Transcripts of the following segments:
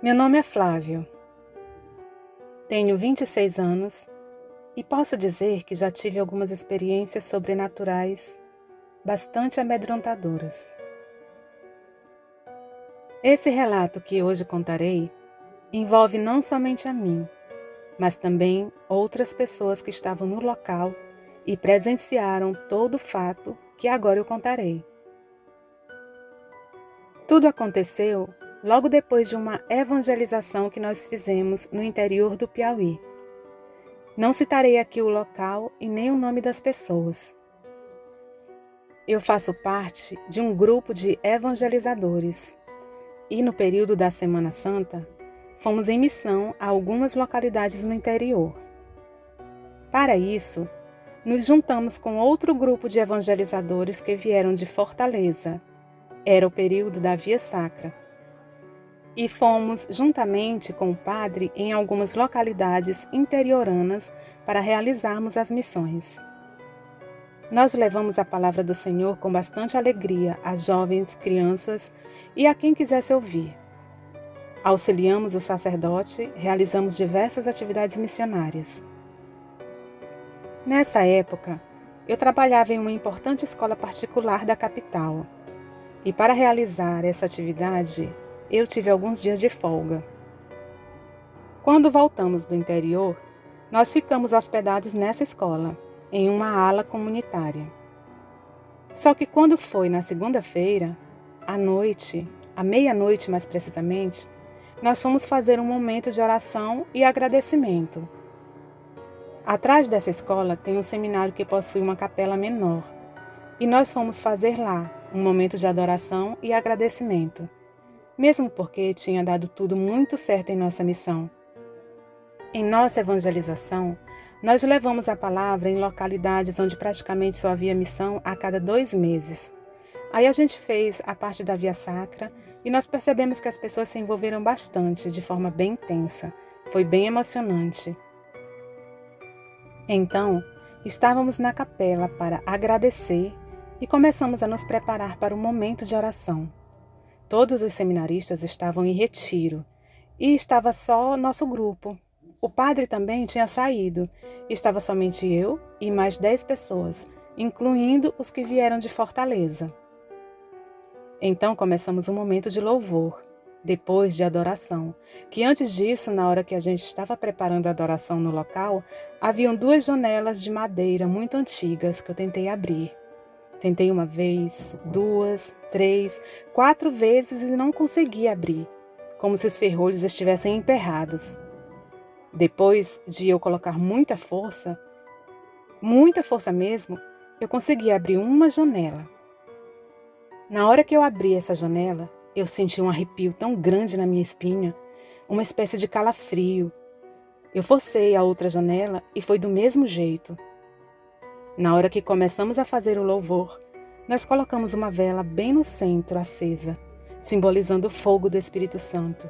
Meu nome é Flávio, tenho 26 anos e posso dizer que já tive algumas experiências sobrenaturais bastante amedrontadoras. Esse relato que hoje contarei envolve não somente a mim, mas também outras pessoas que estavam no local e presenciaram todo o fato que agora eu contarei. Tudo aconteceu logo depois de uma evangelização que nós fizemos no interior do Piauí. Não citarei aqui o local e nem o nome das pessoas. Eu faço parte de um grupo de evangelizadores e no período da Semana Santa fomos em missão a algumas localidades no interior. Para isso, nos juntamos com outro grupo de evangelizadores que vieram de Fortaleza. Era o período da Via Sacra. E fomos juntamente com o padre em algumas localidades interioranas para realizarmos as missões. Nós levamos a palavra do Senhor com bastante alegria a jovens, crianças e a quem quisesse ouvir. Auxiliamos o sacerdote, realizamos diversas atividades missionárias. Nessa época, eu trabalhava em uma importante escola particular da capital. E para realizar essa atividade, eu tive alguns dias de folga. Quando voltamos do interior, nós ficamos hospedados nessa escola, em uma ala comunitária. Só que quando foi na segunda-feira, à noite, à meia-noite mais precisamente, nós fomos fazer um momento de oração e agradecimento. Atrás dessa escola tem um seminário que possui uma capela menor, e nós fomos fazer lá um momento de adoração e agradecimento, mesmo porque tinha dado tudo muito certo em nossa missão. Em nossa evangelização, nós levamos a palavra em localidades onde praticamente só havia missão a cada 2 meses. Aí a gente fez a parte da Via Sacra e nós percebemos que as pessoas se envolveram bastante, de forma bem intensa. Foi bem emocionante. Então, estávamos na capela para agradecer e começamos a nos preparar para o momento de oração. Todos os seminaristas estavam em retiro e estava só nosso grupo. O padre também tinha saído. Estava somente eu e mais 10 pessoas, incluindo os que vieram de Fortaleza. Então começamos um momento de louvor, depois de adoração, que antes disso, na hora que a gente estava preparando a adoração no local, haviam 2 janelas de madeira muito antigas que eu tentei abrir. Tentei 1 vez, 2, 3, 4 vezes e não consegui abrir, como se os ferrolhos estivessem emperrados. Depois de eu colocar muita força mesmo, eu consegui abrir uma janela. Na hora que eu abri essa janela, eu senti um arrepio tão grande na minha espinha, uma espécie de calafrio. Eu forcei a outra janela e foi do mesmo jeito. Na hora que começamos a fazer o louvor, nós colocamos uma vela bem no centro, acesa, simbolizando o fogo do Espírito Santo.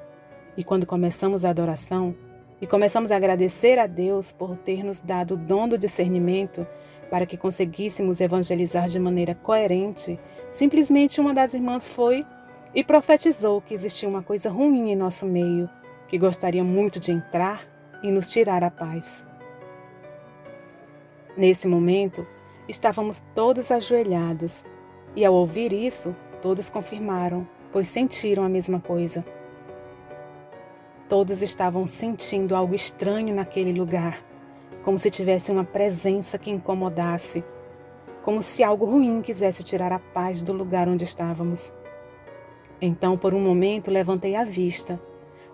E quando começamos a adoração, e começamos a agradecer a Deus por ter nos dado o dom do discernimento para que conseguíssemos evangelizar de maneira coerente, simplesmente uma das irmãs foi e profetizou que existia uma coisa ruim em nosso meio, que gostaria muito de entrar e nos tirar a paz. Nesse momento, estávamos todos ajoelhados e, ao ouvir isso, todos confirmaram, pois sentiram a mesma coisa. Todos estavam sentindo algo estranho naquele lugar, como se tivesse uma presença que incomodasse, como se algo ruim quisesse tirar a paz do lugar onde estávamos. Então, por um momento, levantei a vista,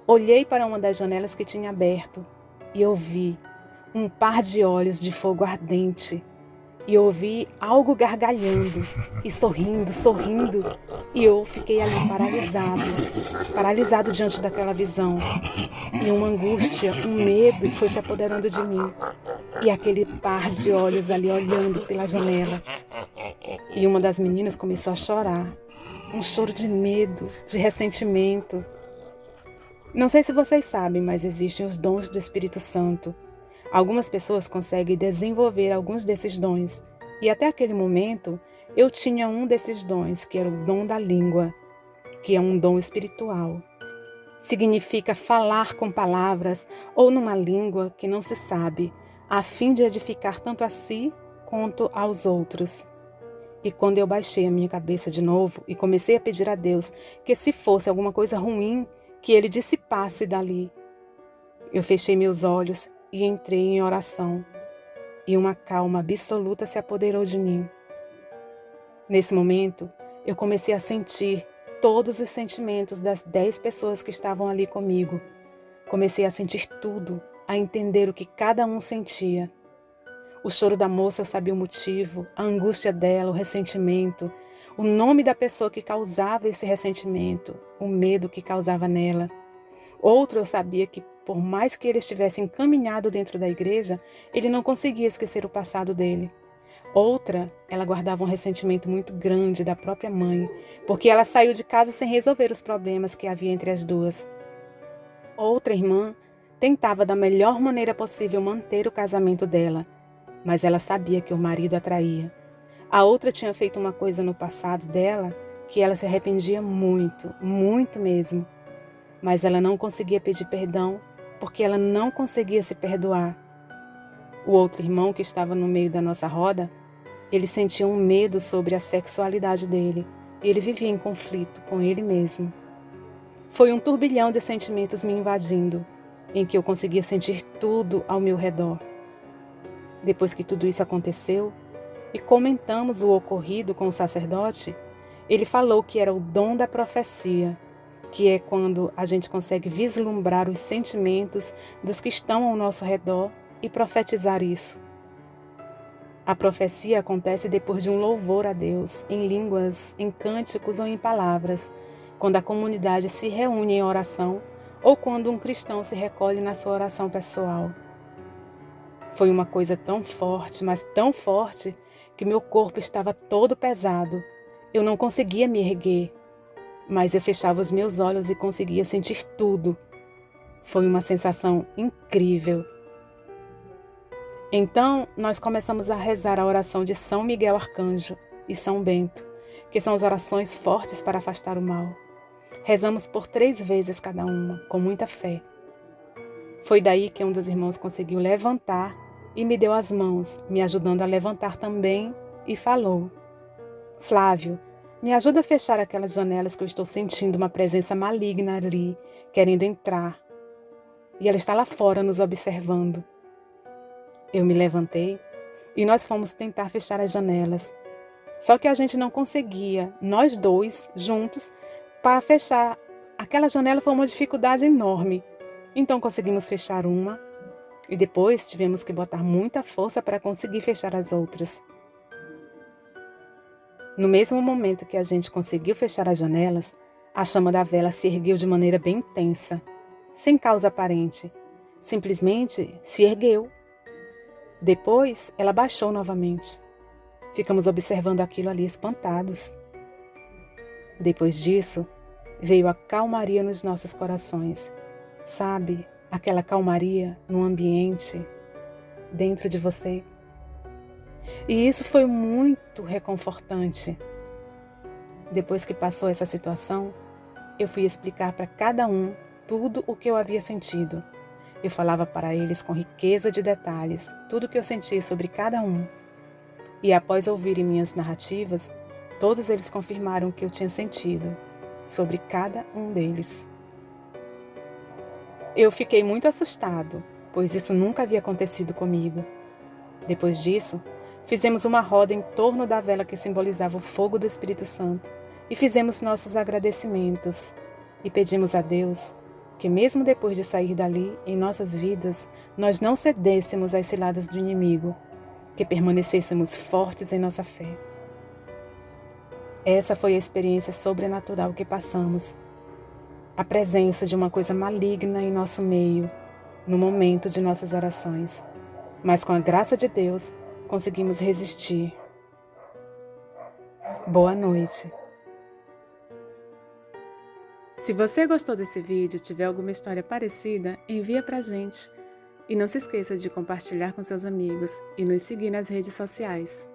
olhei para uma das janelas que tinha aberto e ouvi um par de olhos de fogo ardente e ouvi algo gargalhando e sorrindo, e eu fiquei ali paralisado diante daquela visão. E uma angústia, um medo foi se apoderando de mim. E aquele par de olhos ali olhando pela janela. E uma das meninas começou a chorar. Um choro de medo, de ressentimento. Não sei se vocês sabem, mas existem os dons do Espírito Santo. Algumas pessoas conseguem desenvolver alguns desses dons. E até aquele momento, eu tinha um desses dons, que era o dom da língua, que é um dom espiritual. Significa falar com palavras ou numa língua que não se sabe, a fim de edificar tanto a si quanto aos outros. E quando eu baixei a minha cabeça de novo e comecei a pedir a Deus que, se fosse alguma coisa ruim, que Ele dissipasse dali, eu fechei meus olhos e entrei em oração, e uma calma absoluta se apoderou de mim. Nesse momento, eu comecei a sentir todos os sentimentos das 10 pessoas que estavam ali comigo. Comecei a sentir tudo, a entender o que cada um sentia. O choro da moça eu sabia o motivo, a angústia dela, o ressentimento, o nome da pessoa que causava esse ressentimento, o medo que causava nela. Outro eu sabia que, por mais que ele estivesse encaminhado dentro da igreja, ele não conseguia esquecer o passado dele. Outra, ela guardava um ressentimento muito grande da própria mãe, porque ela saiu de casa sem resolver os problemas que havia entre as duas. Outra irmã tentava da melhor maneira possível manter o casamento dela, mas ela sabia que o marido a traía. A outra tinha feito uma coisa no passado dela que ela se arrependia muito, muito mesmo. Mas ela não conseguia pedir perdão porque ela não conseguia se perdoar. O outro irmão que estava no meio da nossa roda, ele sentia um medo sobre a sexualidade dele e ele vivia em conflito com ele mesmo. Foi um turbilhão de sentimentos me invadindo, em que eu conseguia sentir tudo ao meu redor. Depois que tudo isso aconteceu e comentamos o ocorrido com o sacerdote, ele falou que era o dom da profecia, que é quando a gente consegue vislumbrar os sentimentos dos que estão ao nosso redor e profetizar isso. A profecia acontece depois de um louvor a Deus, em línguas, em cânticos ou em palavras, quando a comunidade se reúne em oração ou quando um cristão se recolhe na sua oração pessoal. Foi uma coisa tão forte, mas tão forte, que meu corpo estava todo pesado. Eu não conseguia me erguer, mas eu fechava os meus olhos e conseguia sentir tudo. Foi uma sensação incrível. Então, nós começamos a rezar a oração de São Miguel Arcanjo e São Bento, que são as orações fortes para afastar o mal. Rezamos por 3 vezes cada uma, com muita fé. Foi daí que um dos irmãos conseguiu levantar e me deu as mãos, me ajudando a levantar também, e falou: Flávio, me ajuda a fechar aquelas janelas que eu estou sentindo uma presença maligna ali, querendo entrar. E ela está lá fora nos observando. Eu me levantei e nós fomos tentar fechar as janelas. Só que a gente não conseguia, nós dois, juntos, para fechar. Aquela janela foi uma dificuldade enorme. Então conseguimos fechar uma e depois tivemos que botar muita força para conseguir fechar as outras. No mesmo momento que a gente conseguiu fechar as janelas, a chama da vela se ergueu de maneira bem intensa, sem causa aparente. Simplesmente se ergueu. Depois, ela baixou novamente. Ficamos observando aquilo ali espantados. Depois disso, veio a calmaria nos nossos corações. Sabe, aquela calmaria no ambiente, dentro de você. E isso foi muito reconfortante. Depois que passou essa situação, eu fui explicar para cada um tudo o que eu havia sentido. Eu falava para eles com riqueza de detalhes tudo o que eu senti sobre cada um. E após ouvirem minhas narrativas, todos eles confirmaram o que eu tinha sentido sobre cada um deles. Eu fiquei muito assustado, pois isso nunca havia acontecido comigo. Depois disso, fizemos uma roda em torno da vela que simbolizava o fogo do Espírito Santo e fizemos nossos agradecimentos e pedimos a Deus que mesmo depois de sair dali, em nossas vidas, nós não cedêssemos às ciladas do inimigo, que permanecêssemos fortes em nossa fé. Essa foi a experiência sobrenatural que passamos. A presença de uma coisa maligna em nosso meio, no momento de nossas orações. Mas com a graça de Deus, conseguimos resistir. Boa noite. Se você gostou desse vídeo e tiver alguma história parecida, envia pra gente. E não se esqueça de compartilhar com seus amigos e nos seguir nas redes sociais.